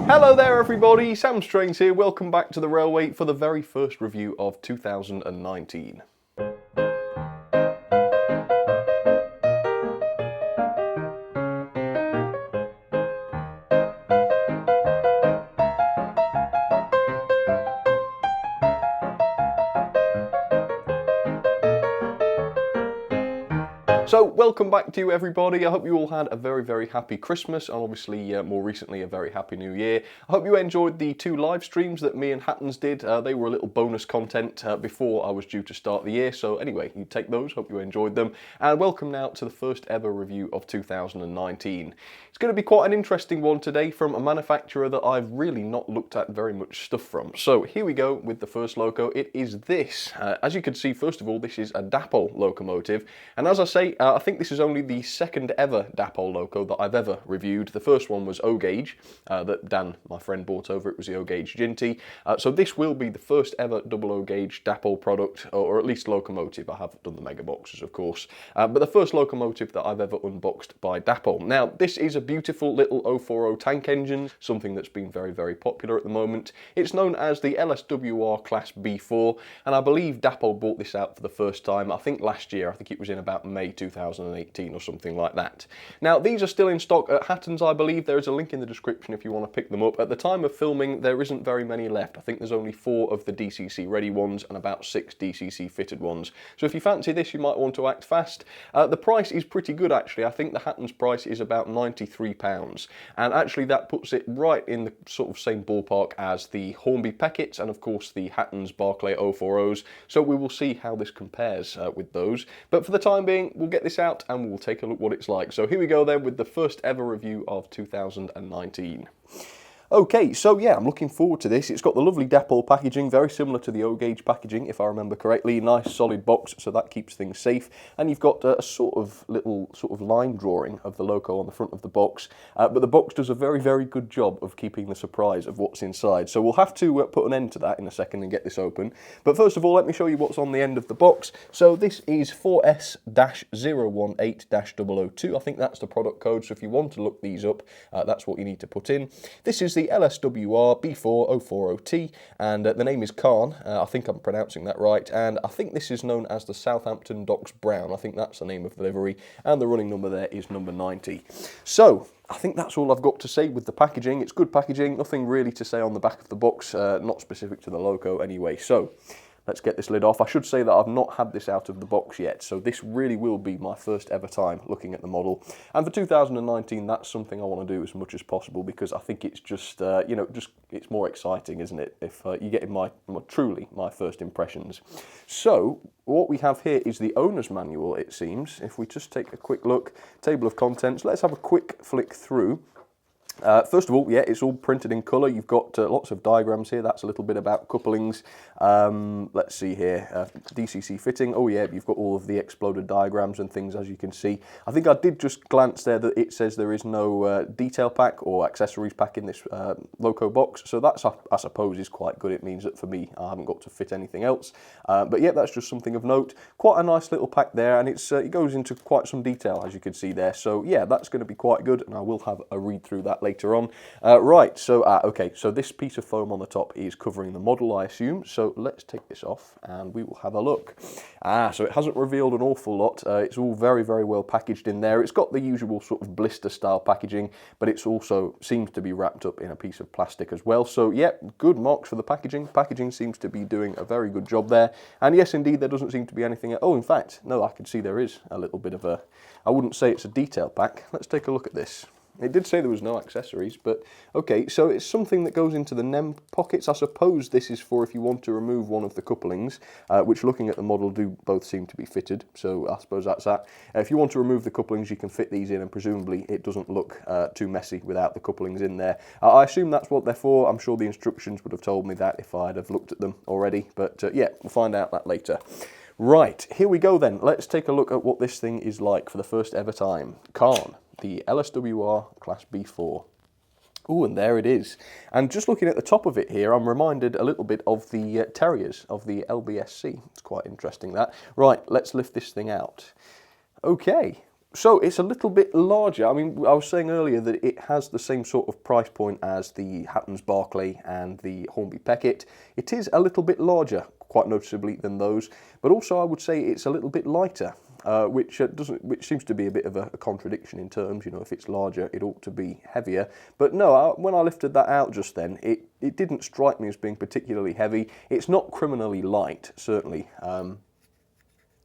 Hello there everybody, Sam Strains here, welcome back to the Railway for the very first review of 2019. So welcome back to you everybody. I hope you all had a very happy Christmas and obviously more recently a very happy new year. I hope you enjoyed the 2 live streams that me and Hattons did. They were a little bonus content before I was due to start the year. So anyway, you take those, hope you enjoyed them. And welcome now to the first ever review of 2019. It's going to be quite an interesting one today from a manufacturer that I've really not looked at very much stuff from. So here we go with the first loco. It is this. As you can see, first of all, this is a Dapol locomotive. And as I say, I think this is only the second ever Dapol loco that I've ever reviewed. The first one was O-Gauge that Dan, my friend, bought over. It was the O-Gauge Ginty. So this will be the first ever double O-Gauge Dapol product, or at least locomotive. I have done the mega boxes, of course. But the first locomotive that I've ever unboxed by Dapol. Now, this is a beautiful little 040 tank engine, something that's been very popular at the moment. It's known as the LSWR Class B4, and I believe Dapol bought this out for the first time, I think last year. I think it was in about May 2018 or something like that. Now, these are still in stock at Hattons, I believe. There is a link in the description if you want to pick them up. At the time of filming, there isn't very many left. I think there's only 4 of the DCC ready ones and about 6 DCC fitted ones. So if you fancy this, you might want to act fast. The price is pretty good, actually. I think the Hattons price is about £93, and actually that puts it right in the sort of same ballpark as the Hornby Peckets and of course the Hattons Barclay 040s. So we will see how this compares with those. But for the time being, we'll get this out and we'll take a look what it's like. So here we go then with the first ever review of 2019. Okay, so yeah, I'm looking forward to this. It's got the lovely Dapol packaging, very similar to the O-Gauge packaging, if I remember correctly. Nice solid box, so that keeps things safe. And you've got a sort of line drawing of the loco on the front of the box. But the box does a very good job of keeping the surprise of what's inside. So we'll have to put an end to that in a second and get this open. But first of all, let me show you what's on the end of the box. So this is 4S-018-002. I think that's the product code, so if you want to look these up, that's what you need to put in. This is the LSWR B4 040T, and the name is Caen. I think I'm pronouncing that right, and I think this is known as the Southampton Docks Brown. I think that's the name of the livery, and the running number there is number 90. So I think that's all I've got to say with the packaging. It's good packaging, nothing really to say on the back of the box, not specific to the loco anyway. So let's get this lid off. I should say that I've not had this out of the box yet, so this really will be my first ever time looking at the model. And for 2019, that's something I want to do as much as possible, because I think it's just, it's more exciting, isn't it, if you get in truly my first impressions. So what we have here is the owner's manual, it seems. If we just take a quick look, table of contents, let's have a quick flick through. First of all, yeah, it's all printed in colour. You've got lots of diagrams here. That's a little bit about couplings. Let's see here, DCC fitting. Oh yeah, you've got all of the exploded diagrams and things, as you can see. I think I did just glance there that it says there is no detail pack or accessories pack in this loco box. So that's, I suppose, is quite good. It means that for me, I haven't got to fit anything else. But yeah, that's just something of note. Quite a nice little pack there, and it goes into quite some detail, as you can see there. So yeah, that's going to be quite good, and I will have a read through that later on. Right, so okay, so this piece of foam on the top is covering the model, I assume. So let's take this off and we will have a look. So it hasn't revealed an awful lot. It's all very well packaged in there. It's got the usual sort of blister style packaging, but it's also seems to be wrapped up in a piece of plastic as well. So yeah, good marks for the packaging. Packaging seems to be doing a very good job there. And yes, indeed, there doesn't seem to be anything. Oh, in fact, no, I can see there is a little bit of a, I wouldn't say it's a detail pack. Let's take a look at this. It did say there was no accessories, but okay, so it's something that goes into the NEM pockets. I suppose this is for if you want to remove one of the couplings, which looking at the model do both seem to be fitted, so I suppose that's that. If you want to remove the couplings, you can fit these in, and presumably it doesn't look too messy without the couplings in there. I assume that's what they're for. I'm sure the instructions would have told me that if I'd have looked at them already, but yeah, we'll find out that later. Right, here we go then. Let's take a look at what this thing is like for the first ever time. Caen, the LSWR Class B4. Oh, and there it is. And just looking at the top of it here, I'm reminded a little bit of the Terriers of the LBSC. It's quite interesting, that. Right, let's lift this thing out. Okay, So it's a little bit larger. I mean, I was saying earlier that it has the same sort of price point as the Hattons Barclay and the Hornby Peckett. It is a little bit larger, quite noticeably, than those, but also I would say it's a little bit lighter, which seems to be a bit of a contradiction in terms. You know, if it's larger, it ought to be heavier. But no, when I lifted that out just then, it didn't strike me as being particularly heavy. It's not criminally light, certainly.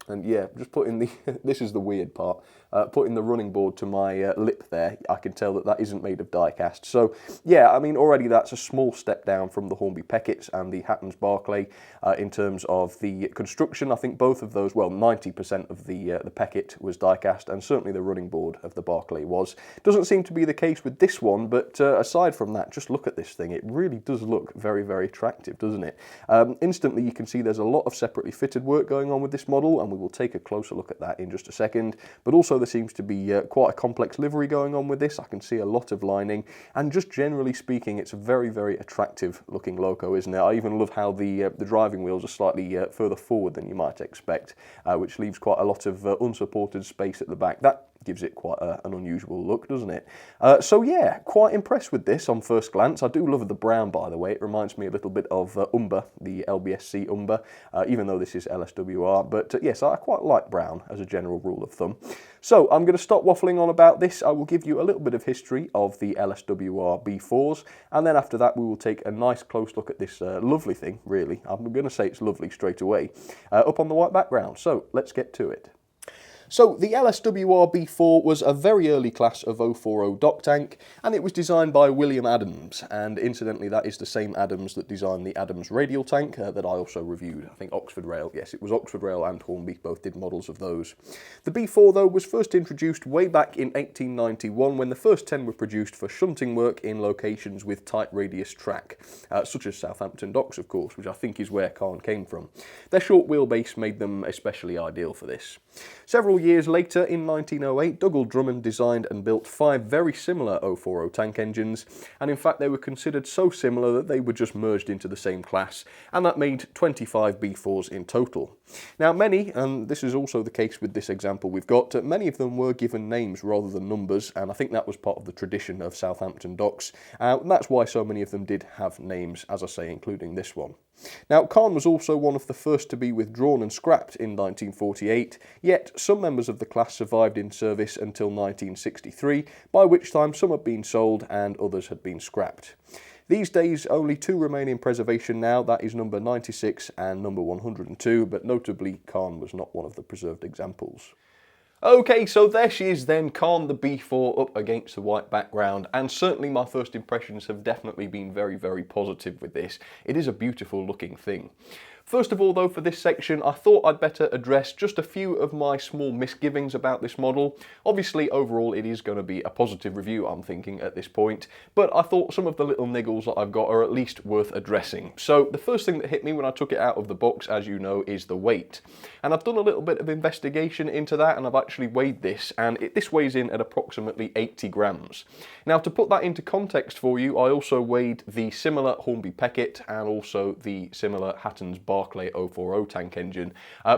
And yeah, just putting the, this is the weird part, putting the running board to my lip there, I can tell that that isn't made of die cast. So yeah, I mean, already that's a small step down from the Hornby Pecketts and the Hattons Barclay in terms of the construction. I think both of those, well, 90% of the Peckett was die cast, and certainly the running board of the Barclay was. Doesn't seem to be the case with this one, but aside from that, just look at this thing. It really does look very, very attractive, doesn't it? Instantly, you can see there's a lot of separately fitted work going on with this model, and we will take a closer look at that in just a second. But also there seems to be quite a complex livery going on with this. I can see a lot of lining, and just generally speaking, it's a very, very attractive looking loco, isn't it? I even love how the driving wheels are slightly further forward than you might expect, which leaves quite a lot of unsupported space at the back. That gives it quite an unusual look, doesn't it? So yeah, quite impressed with this on first glance. I do love the brown, by the way. It reminds me a little bit of Umber, the LBSC Umber, even though this is LSWR. But yes, I quite like brown as a general rule of thumb. So I'm going to stop waffling on about this. I will give you a little bit of history of the LSWR B4s, and then after that we will take a nice close look at this lovely thing, really. I'm going to say it's lovely straight away, up on the white background. So let's get to it. So the LSWR B4 was a very early class of 040 dock tank, and it was designed by William Adams, and incidentally that is the same Adams that designed the Adams radial tank that I also reviewed. I think Oxford Rail, yes, it was Oxford Rail and Hornby both did models of those. The B4 though was first introduced way back in 1891 when the first 10 were produced for shunting work in locations with tight radius track, such as Southampton docks of course, which I think is where Caen came from. Their short wheelbase made them especially ideal for this. Several years later, in 1908, Dougal Drummond designed and built 5 very similar 040 tank engines, and in fact they were considered so similar that they were just merged into the same class, and that made 25 B4s in total. Now many, and this is also the case with this example we've got, many of them were given names rather than numbers, and I think that was part of the tradition of Southampton docks, and that's why so many of them did have names, as I say, including this one. Now, Caen was also one of the first to be withdrawn and scrapped in 1948, yet some members of the class survived in service until 1963, by which time some had been sold and others had been scrapped. These days, only 2 remain in preservation now, that is number 96 and number 102, but notably Caen was not one of the preserved examples. Okay, so there she is then, Caen the B4 up against the white background, and certainly my first impressions have definitely been very, very positive with this. It is a beautiful looking thing. First of all though, for this section, I thought I'd better address just a few of my small misgivings about this model. Obviously, overall it is going to be a positive review, I'm thinking, at this point, but I thought some of the little niggles that I've got are at least worth addressing. So the first thing that hit me when I took it out of the box, as you know, is the weight. And I've done a little bit of investigation into that, and I've actually weighed this, and this weighs in at approximately 80 grams. Now, to put that into context for you, I also weighed the similar Hornby Peckett and also the similar Hattons Barclay 040 tank engine.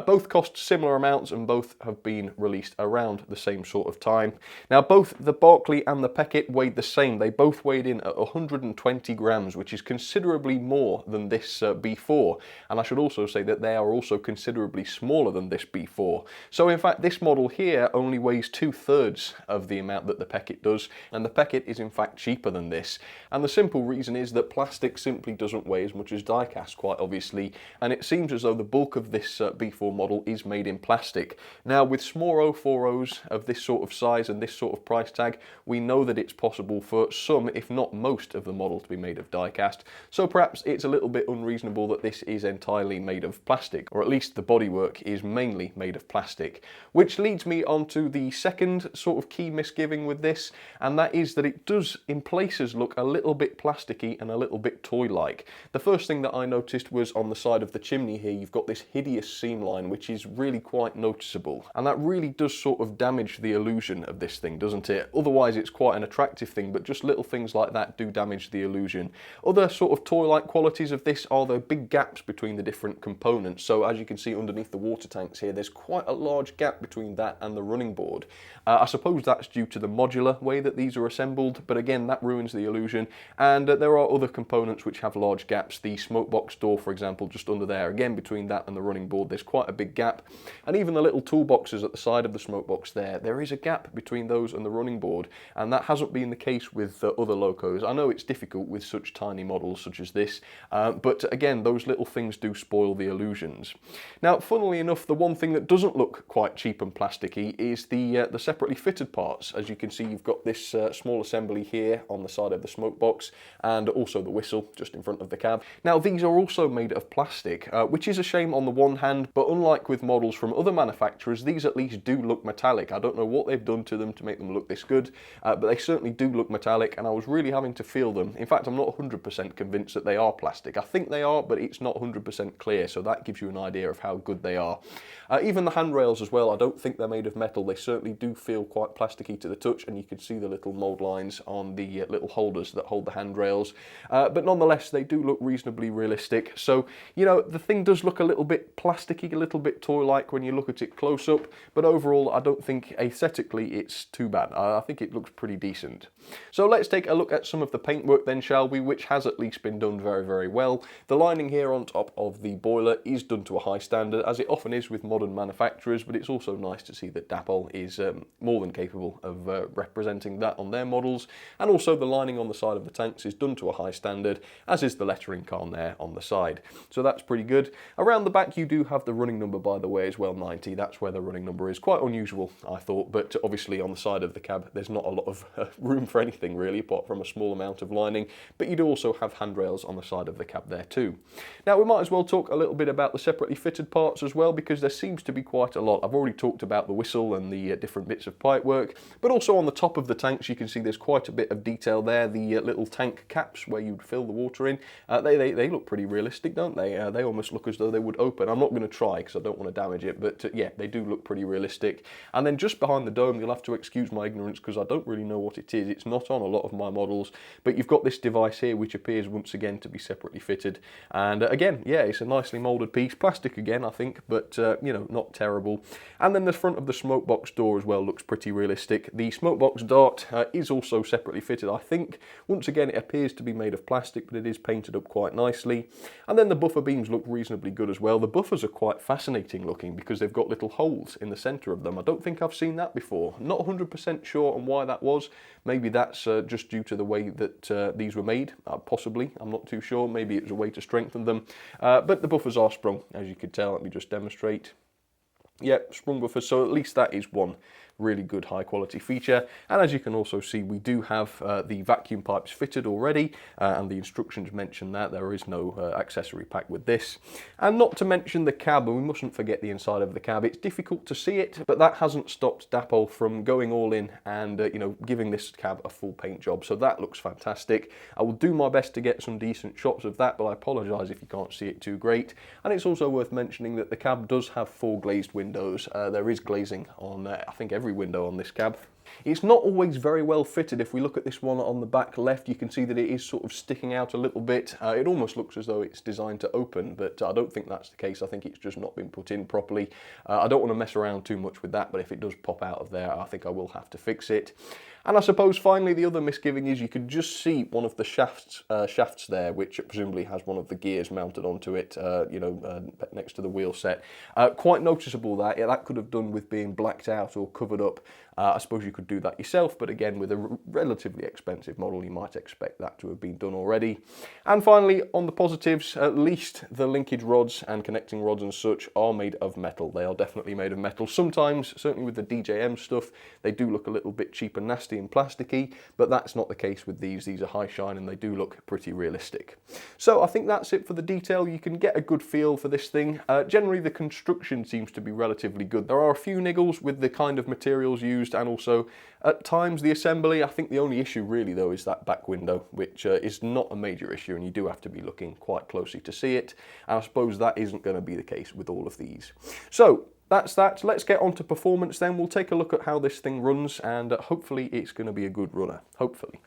Both cost similar amounts and both have been released around the same sort of time. Now, both the Barclay and the Peckett weighed the same. They both weighed in at 120 grams, which is considerably more than this B4. And I should also say that they are also considerably smaller than this B4. So in fact, this model here only weighs 2/3 of the amount that the Peckett does, and the Peckett is in fact cheaper than this. And the simple reason is that plastic simply doesn't weigh as much as die-cast, quite obviously, and it seems as though the bulk of this B4 model is made in plastic. Now, with small 040s of this sort of size and this sort of price tag, we know that it's possible for some, if not most, of the model to be made of die-cast, so perhaps it's a little bit unreasonable that this is entirely made of plastic, or at least the bodywork is mainly made of plastic. Which leads me on to the second sort of key misgiving with this, and that is that it does in places look a little bit plasticky and a little bit toy-like. The first thing that I noticed was on the side of the chimney here, you've got this hideous seam line, which is really quite noticeable. And that really does sort of damage the illusion of this thing, doesn't it? Otherwise, it's quite an attractive thing, but just little things like that do damage the illusion. Other sort of toy-like qualities of this are the big gaps between the different components. So as you can see underneath the water tanks here, there's quite a large gap between that and the running board. I suppose that's due to the modular way that these are assembled, but again, that ruins the illusion. And there are other components which have large gaps. The smoke box door, for example, just under there, again, between that and the running board, there's quite a big gap. And even the little toolboxes at the side of the smoke box there is a gap between those and the running board, and that hasn't been the case with other locos. I know it's difficult with such tiny models such as this, but again, those little things do spoil the illusions. Now, funnily enough, the one thing that doesn't look quite cheap and plasticky is the separately fitted parts. As you can see, you've got this small assembly here on the side of the smoke box, and also the whistle just in front of the cab. Now, these are also made of plastic, which is a shame on the one hand, but unlike with models from other manufacturers, these at least do look metallic. I don't know what they've done to them to make them look this good, but they certainly do look metallic, and I was really having to feel them. In fact, I'm not 100% convinced that they are plastic. I think they are, but it's not 100% clear, so that gives you an idea of how good they are. Even the handrails as well, I don't think they're made of metal. They certainly do feel quite plasticky to the touch, and you can see the little mould lines on the little holders that hold the handrails. But nonetheless, they do look reasonably realistic. So, you know, the thing does look a little bit plasticky, a little bit toy-like when you look at it close up, but overall, I don't think aesthetically it's too bad. I think it looks pretty decent. So let's take a look at some of the paintwork then, shall we, which has at least been done very, very well. The lining here on top of the boiler is done to a high standard, as it often is with modern manufacturers, but it's also nice to see that Dapol is more than capable of representing that on their models. And also the lining on the side of the tanks is done to a high standard, as is the lettering Caen there on the side. So that's pretty good. Around the back you do have the running number, by the way, as well, 90. That's where the running number is. Quite unusual, I thought, but obviously on the side of the cab there's not a lot of room for anything really, apart from a small amount of lining, but you do also have handrails on the side of the cab there too. Now we might as well talk a little bit about the separately fitted parts as well, because there seems to be quite a lot. I've already talked about the whistle and the different bits of pipework, but also on the top of the tanks you can see there's quite a bit of detail there. The little tank caps where you'd fill the water in, they look pretty realistic, don't they? They almost look as though they would open. I'm not going to try because I don't want to damage it, but yeah, they do look pretty realistic. And then just behind the dome, you'll have to excuse my ignorance because I don't really know what it is. It's not on a lot of my models, but you've got this device here which appears once again to be separately fitted. And again, yeah, it's a nicely moulded piece. Plastic again, I think, but you know, not terrible. And then the front of the smoke box door as well looks pretty realistic. The smoke box dart is also separately fitted, I think. Once again, it appears to be made of plastic, but it is painted up quite nicely. And then the buffer beams look reasonably good as well. The buffers are quite fascinating looking because they've got little holes in the centre of them. I don't think I've seen that before. Not 100% sure on why that was. Maybe that's just due to the way that these were made, possibly. I'm not too sure. Maybe it was a way to strengthen them. But the buffers are sprung, as you can tell. Let me just demonstrate. Yep, sprung buffers, so at least that is one really good high quality feature. And as you can also see, we do have the vacuum pipes fitted already, and the instructions mention that there is no accessory pack with this. And not to mention the cab, and we mustn't forget the inside of the cab. It's difficult to see it, but that hasn't stopped Dapol from going all in and you know, giving this cab a full paint job. So that looks fantastic. I will do my best to get some decent shots of that, but I apologise if you can't see it too great. And it's also worth mentioning that the cab does have 4 glazed windows. There is glazing on I think every window on this cab. It's not always very well fitted. If we look at this one on the back left, you can see that it is sort of sticking out a little bit. It almost looks as though it's designed to open, but I don't think that's the case. I think it's just not been put in properly. I don't want to mess around too much with that, but if it does pop out of there, I think I will have to fix it. And I suppose finally the other misgiving is you can just see one of the shafts there, which presumably has one of the gears mounted onto it, you know, next to the wheel set. Quite noticeable that. Yeah, that could have done with being blacked out or covered up. I suppose you could do that yourself, but again, with a relatively expensive model, you might expect that to have been done already. And finally, on the positives, at least the linkage rods and connecting rods and such are made of metal. They are definitely made of metal. Sometimes, certainly with the DJM stuff, they do look a little bit cheap and nasty. nasty and plasticky, but that's not the case with these. These are high shine and they do look pretty realistic. So I think that's it for the detail. You can get a good feel for this thing. Generally the construction seems to be relatively good. There are a few niggles with the kind of materials used and also at times the assembly. I think the only issue really though is that back window, which is not a major issue, and you do have to be looking quite closely to see it. And I suppose that isn't going to be the case with all of these. So that's that. Let's get on to performance then. We'll take a look at how this thing runs, and hopefully it's going to be a good runner. Hopefully.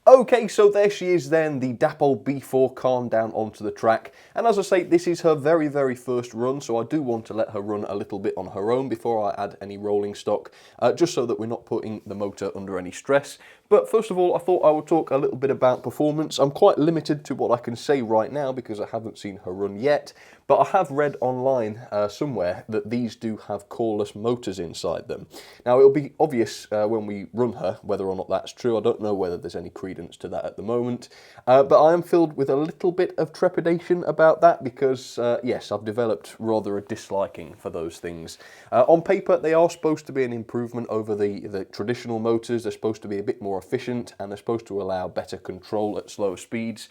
Okay, so there she is then, the Dapol B4 Caen down onto the track. And as I say, this is her very, very first run, so I do want to let her run a little bit on her own before I add any rolling stock, just so that we're not putting the motor under any stress. But first of all, I thought I would talk a little bit about performance. I'm quite limited to what I can say right now because I haven't seen her run yet, but I have read online somewhere that these do have coreless motors inside them. Now, it'll be obvious when we run her whether or not that's true. I don't know whether there's any credence to that at the moment, but I am filled with a little bit of trepidation about that because, yes, I've developed rather a disliking for those things. On paper, they are supposed to be an improvement over the traditional motors. They're supposed to be a bit more efficient and they're supposed to allow better control at slower speeds.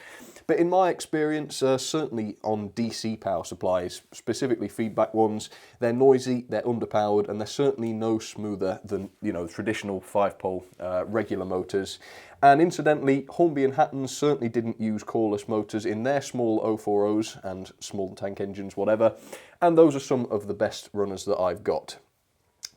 But in my experience, certainly on DC power supplies, specifically feedback ones, they're noisy, they're underpowered, and they're certainly no smoother than, you know, traditional 5-pole regular motors. And incidentally, Hornby and Hatton's certainly didn't use coreless motors in their small 040s and small tank engines, whatever. And those are some of the best runners that I've got.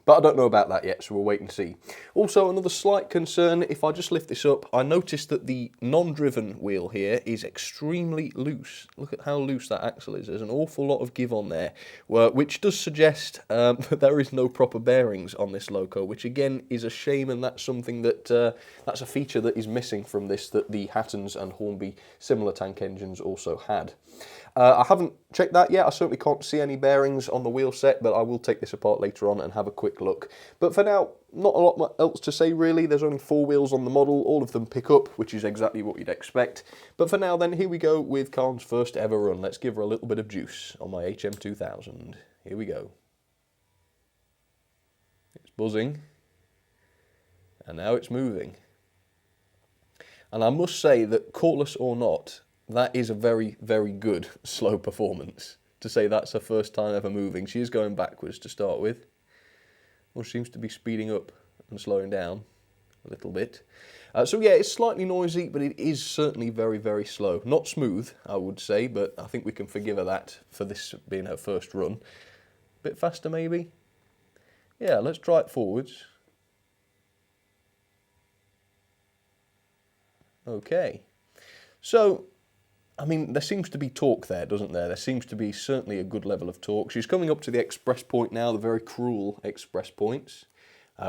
But I don't know about that yet, so we'll wait and see. Also, another slight concern, if I just lift this up, I noticed that the non-driven wheel here is extremely loose. Look at how loose that axle is. There's an awful lot of give on there, which does suggest that there is no proper bearings on this loco, which again is a shame, and that's something that, that's a feature that is missing from this that the Hatton's and Hornby similar tank engines also had. I haven't checked that yet. I certainly can't see any bearings on the wheel set, but I will take this apart later on and have a quick look. But for now, not a lot else to say really. There's only 4 wheels on the model. All of them pick up, which is exactly what you'd expect. But for now then, here we go with Caen's first ever run. Let's give her a little bit of juice on my HM2000. Here we go. It's buzzing. And now it's moving. And I must say that, coreless or not, that is a very, very good slow performance. To say that's her first time ever moving. She is going backwards to start with. Well, she seems to be speeding up and slowing down a little bit. So yeah, it's slightly noisy, but it is certainly very, very slow. Not smooth, I would say, but I think we can forgive her that for this being her first run. Bit faster maybe? Yeah, let's try it forwards. Okay. So, I mean, there seems to be torque there, doesn't there? There seems to be certainly a good level of torque. She's coming up to the express point now, the very cruel express points,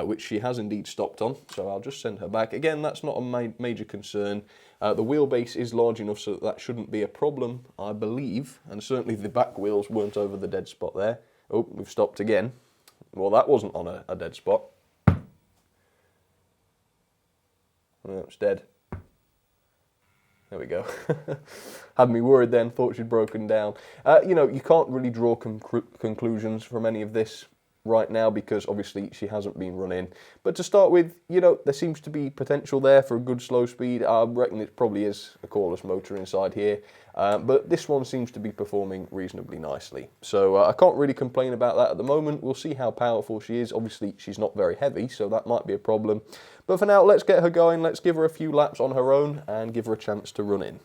which she has indeed stopped on. So I'll just send her back. Again, that's not a major concern. The wheelbase is large enough so that shouldn't be a problem, I believe. And certainly the back wheels weren't over the dead spot there. Oh, we've stopped again. Well, that wasn't on a dead spot. Oh, it's dead. There we go. Had me worried then, thought she'd broken down. You know, you can't really draw conclusions from any of this right now because obviously she hasn't been run in. But to start with, you know, there seems to be potential there for a good slow speed. I reckon it probably is a coreless motor inside here. But this one seems to be performing reasonably nicely. So I can't really complain about that at the moment. We'll see how powerful she is. Obviously, she's not very heavy, so that might be a problem. But for now, let's get her going. Let's give her a few laps on her own and give her a chance to run in.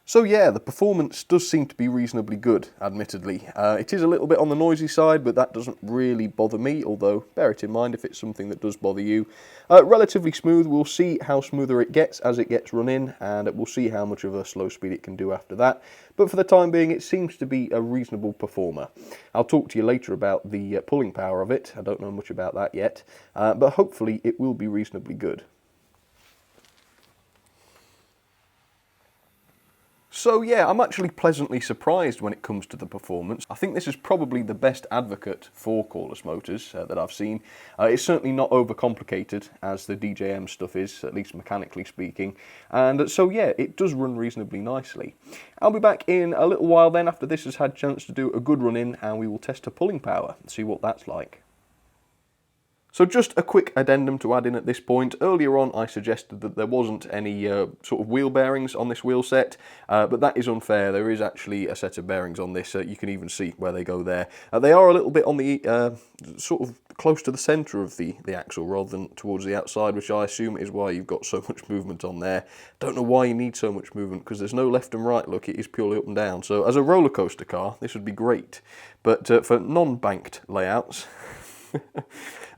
So yeah, the performance does seem to be reasonably good, admittedly. It is a little bit on the noisy side, but that doesn't really bother me, although bear it in mind if it's something that does bother you. Relatively smooth. We'll see how smoother it gets as it gets run in, and we'll see how much of a slow speed it can do after that. But for the time being, it seems to be a reasonable performer. I'll talk to you later about the pulling power of it. I don't know much about that yet, but hopefully it will be reasonably good. So yeah, I'm actually pleasantly surprised when it comes to the performance. I think this is probably the best advocate for coreless motors that I've seen. It's certainly not overcomplicated as the DJM stuff is, at least mechanically speaking. And so yeah, it does run reasonably nicely. I'll be back in a little while then after this has had a chance to do a good run in, and we will test her pulling power and see what that's like. So just a quick addendum to add in at this point. Earlier on I suggested that there wasn't any sort of wheel bearings on this wheel set, but that is unfair. There is actually a set of bearings on this. You can even see where they go there. They are a little bit on the sort of close to the centre of the axle rather than towards the outside, which I assume is why you've got so much movement on there. Don't know why you need so much movement, because there's no left and right, look, it is purely up and down. So as a roller coaster car, this would be great. But for non-banked layouts,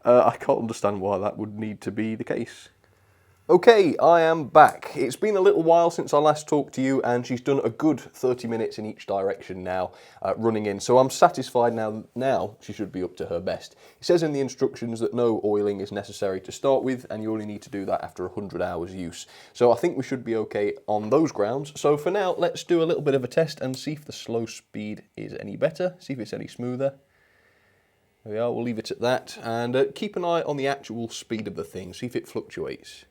I can't understand why that would need to be the case. Okay, I am back. It's been a little while since I last talked to you, and she's done a good 30 minutes in each direction now, running in. So I'm satisfied now she should be up to her best. It says in the instructions that no oiling is necessary to start with, and you only need to do that after 100 hours use. So I think we should be okay on those grounds. So for now, let's do a little bit of a test and see if the slow speed is any better, see if it's any smoother. There we are, we'll leave it at that, and keep an eye on the actual speed of the thing, see if it fluctuates.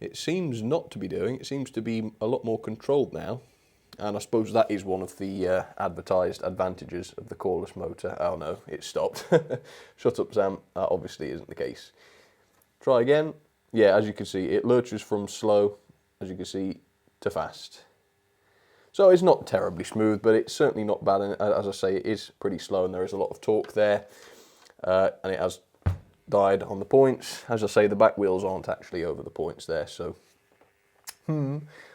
It seems not to be doing. It seems to be a lot more controlled now. And I suppose that is one of the advertised advantages of the cordless motor. Oh no, it stopped. Shut up, Sam. That obviously isn't the case. Try again. Yeah, as you can see, it lurches from slow, as you can see, to fast. So it's not terribly smooth, but it's certainly not bad. And as I say, it is pretty slow and there is a lot of torque there. And it has died on the points. As I say, the back wheels aren't actually over the points there, so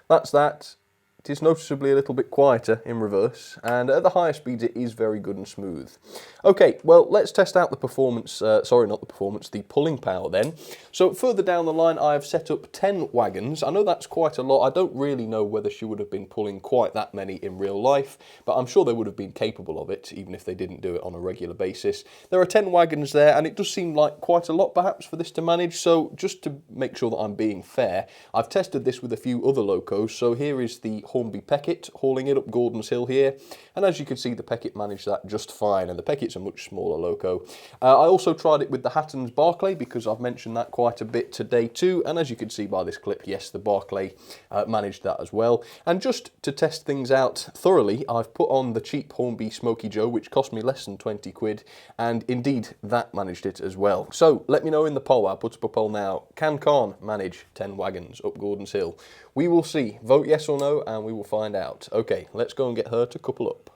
that's that. It is noticeably a little bit quieter in reverse, and at the higher speeds it is very good and smooth. Okay, well, let's test out the performance, sorry, not the performance, the pulling power then. So further down the line I have set up 10 wagons. I know that's quite a lot. I don't really know whether she would have been pulling quite that many in real life, but I'm sure they would have been capable of it, even if they didn't do it on a regular basis. There are 10 wagons there, and it does seem like quite a lot perhaps for this to manage, so just to make sure that I'm being fair, I've tested this with a few other locos. So here is the Hornby Peckett hauling it up Gordon's Hill here, and as you can see the Peckett managed that just fine, and the Peckett's a much smaller loco. I also tried it with the Hatton's Barclay because I've mentioned that quite a bit today too, and as you can see by this clip, yes, the Barclay managed that as well. And just to test things out thoroughly, I've put on the cheap Hornby Smoky Joe, which cost me less than 20 quid, and indeed that managed it as well. So let me know in the poll. I'll put up a poll now. Can Caen manage 10 wagons up Gordon's Hill? We will see. Vote yes or no and we will find out. Okay, let's go and get her to couple up.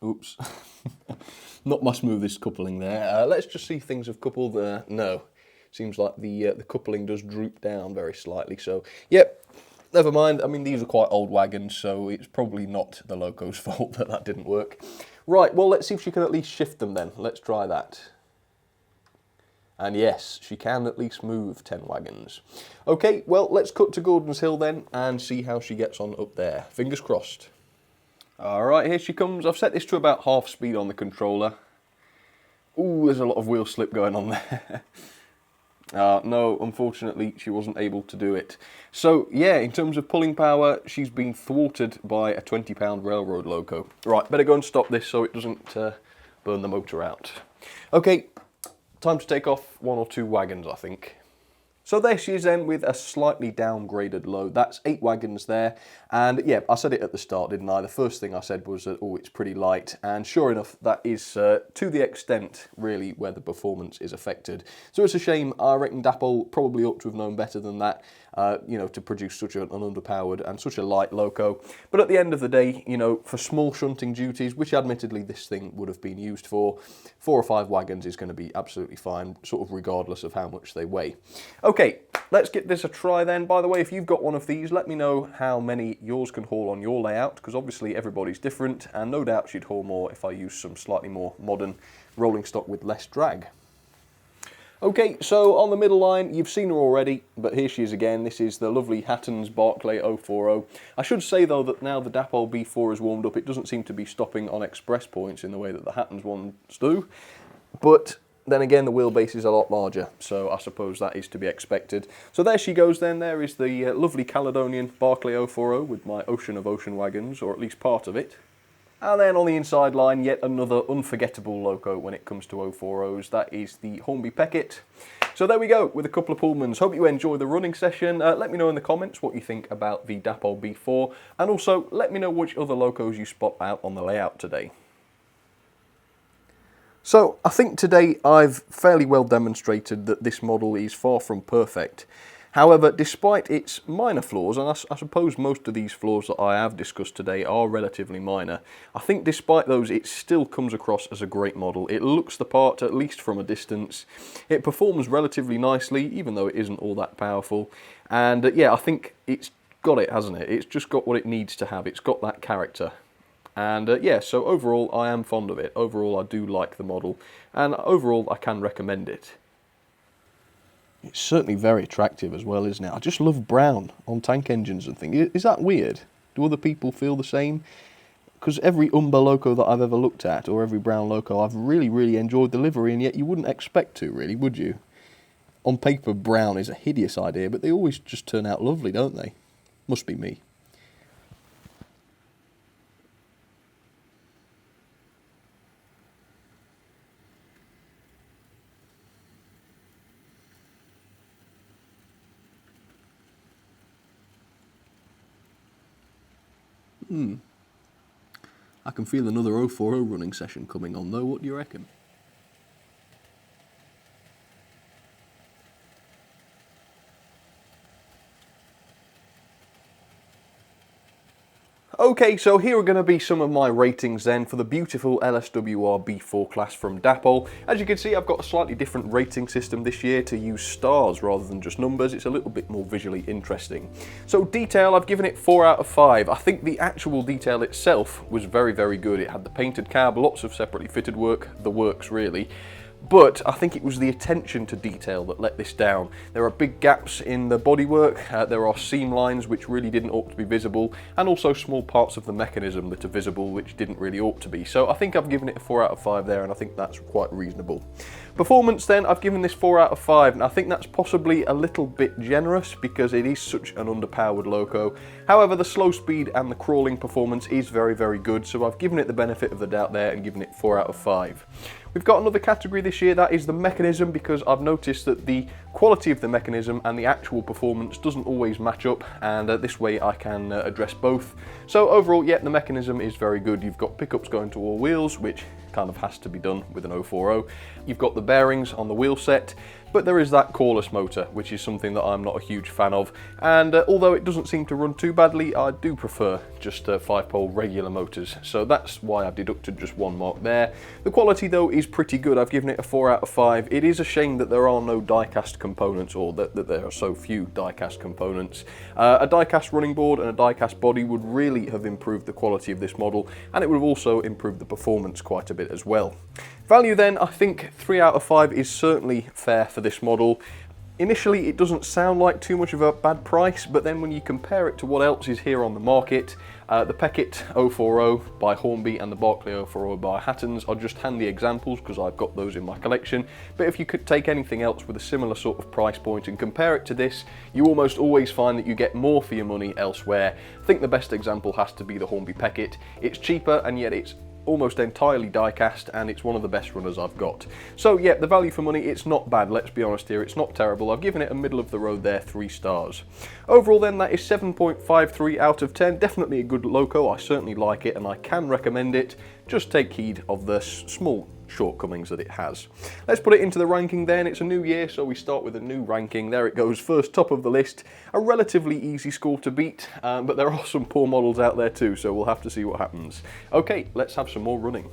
Oops. Not my smoothest coupling there. Let's just see if things have coupled. No. Seems like the coupling does droop down very slightly. So, yep, never mind. I mean, these are quite old wagons, so it's probably not the loco's fault that that didn't work. Right, well, let's see if she can at least shift them then. Let's try that. And yes, she can at least move 10 wagons. Okay, well, let's cut to Gordon's Hill then and see how she gets on up there. Fingers crossed. Alright, here she comes. I've set this to about half speed on the controller. Ooh, there's a lot of wheel slip going on there. No, unfortunately, she wasn't able to do it. So, yeah, in terms of pulling power, she's been thwarted by a 20-pound railroad loco. Right, better go and stop this so it doesn't burn the motor out. Okay, time to take off one or two wagons, I think. So there she is then with a slightly downgraded load. That's 8 wagons there. And yeah, I said it at the start, didn't I? The first thing I said was that, oh, it's pretty light. And sure enough, that is to the extent, really, where the performance is affected. So it's a shame. I reckon Dapol probably ought to have known better than that, you know, to produce such an underpowered and such a light loco. But at the end of the day, you know, for small shunting duties, which admittedly this thing would have been used for, 4 or 5 wagons is going to be absolutely fine, sort of regardless of how much they weigh. Okay, let's get this a try then. By the way, if you've got one of these, let me know how many yours can haul on your layout, because obviously everybody's different, and no doubt she'd haul more if I use some slightly more modern rolling stock with less drag. Okay, so on the middle line, you've seen her already, but here she is again. This is the lovely Hatton's Barclay 040. I should say, though, that now the Dapol B4 is warmed up, it doesn't seem to be stopping on express points in the way that the Hatton's ones do. But then again, the wheelbase is a lot larger, so I suppose that is to be expected. So there she goes then. There is the lovely Caledonian Barclay 040 with my ocean of ocean wagons, or at least part of it. And then on the inside line, yet another unforgettable loco when it comes to 040s. That is the Hornby Peckett. So there we go, with a couple of Pullmans. Hope you enjoy the running session. Let me know in the comments what you think about the Dapol B4. And also, let me know which other locos you spot out on the layout today. So I think today I've fairly well demonstrated that this model is far from perfect. However, despite its minor flaws, and I suppose most of these flaws that I have discussed today are relatively minor, I think despite those it still comes across as a great model. It looks the part, at least from a distance. It performs relatively nicely, even though it isn't all that powerful. And yeah, I think it's got it, hasn't it? It's just got what it needs to have. It's got that character. And yeah, so overall I am fond of it. Overall I do like the model, and overall I can recommend it. It's certainly very attractive as well, isn't it? I just love brown on tank engines and things. Is that weird? Do other people feel the same? Because every Umber loco that I've ever looked at, or every brown loco, I've really enjoyed the livery, and yet you wouldn't expect to, really, would you? On paper, brown is a hideous idea, but they always just turn out lovely, don't they? Must be me. I can feel another 040 running session coming on though, what do you reckon? Okay, so here are going to be some of my ratings then for the beautiful LSWR B4 class from Dapol. As you can see, I've got a slightly different rating system this year to use stars rather than just numbers. It's a little bit more visually interesting. So detail, I've given it 4 out of 5. I think the actual detail itself was very good. It had the painted cab, lots of separately fitted work, the works really. But I think it was the attention to detail that let this down. There are big gaps in the bodywork, there are seam lines which really didn't ought to be visible, and also small parts of the mechanism that are visible which didn't really ought to be. So I think I've given it a 4 out of 5 there, and I think that's quite reasonable. Performance then, I've given this 4 out of 5, and I think that's possibly a little bit generous because it is such an underpowered loco. However, the slow speed and the crawling performance is very good, so I've given it the benefit of the doubt there and given it 4 out of 5. We've got another category this year, that is the mechanism, because I've noticed that the quality of the mechanism and the actual performance doesn't always match up, and this way I can address both. So overall, yeah, the mechanism is very good. You've got pickups going to all wheels, which kind of has to be done with an 040. You've got the bearings on the wheel set, but there is that coreless motor, which is something that I'm not a huge fan of, and although it doesn't seem to run too badly, I do prefer just 5-pole regular motors, so that's why I've deducted just 1 mark there. The quality though is pretty good. I've given it a 4 out of 5. It is a shame that there are no die-cast components, or that there are so few die-cast components. A die-cast running board and a die-cast body would really have improved the quality of this model, and it would have also improved the performance quite a bit as well. Value then, I think 3 out of 5 is certainly fair for this model. Initially it doesn't sound like too much of a bad price, but then when you compare it to what else is here on the market, the Peckett 040 by Hornby and the Barclay 040 by Hattons are just handy examples because I've got those in my collection. But if you could take anything else with a similar sort of price point and compare it to this, you almost always find that you get more for your money elsewhere. I think the best example has to be the Hornby Peckett. It's cheaper and yet it's almost entirely die-cast, and it's one of the best runners I've got. So yeah, the value for money, it's not bad, let's be honest here, it's not terrible. I've given it a middle of the road there, 3 stars. Overall then, that is 7.53 out of 10, definitely a good loco. I certainly like it and I can recommend it. Just take heed of the small shortcomings that it has. Let's put it into the ranking then. It's a new year, so we start with a new ranking. There it goes, first top of the list. A relatively easy score to beat, but there are some poor models out there too, so we'll have to see what happens. Okay, let's have some more running.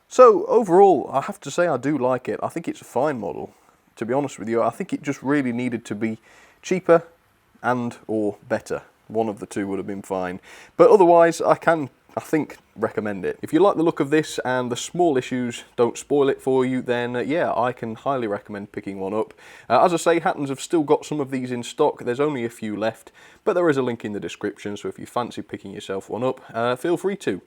So overall, I have to say I do like it. I think it's a fine model. To be honest with you, I think it just really needed to be cheaper and or better. One of the two would have been fine. But otherwise, I think, recommend it. If you like the look of this and the small issues don't spoil it for you, then yeah, I can highly recommend picking one up. As I say, Hattons have still got some of these in stock. There's only a few left, but there is a link in the description, so if you fancy picking yourself one up, feel free to.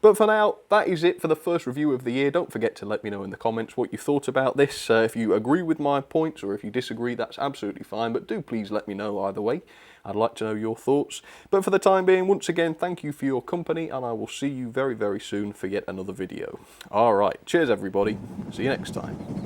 But for now, that is it for the first review of the year. Don't forget to let me know in the comments what you thought about this. If you agree with my points or if you disagree, that's absolutely fine, but do please let me know either way. I'd like to know your thoughts. But for the time being, once again, thank you for your company, and I will see you very, very soon for yet another video. Alright, cheers everybody. See you next time.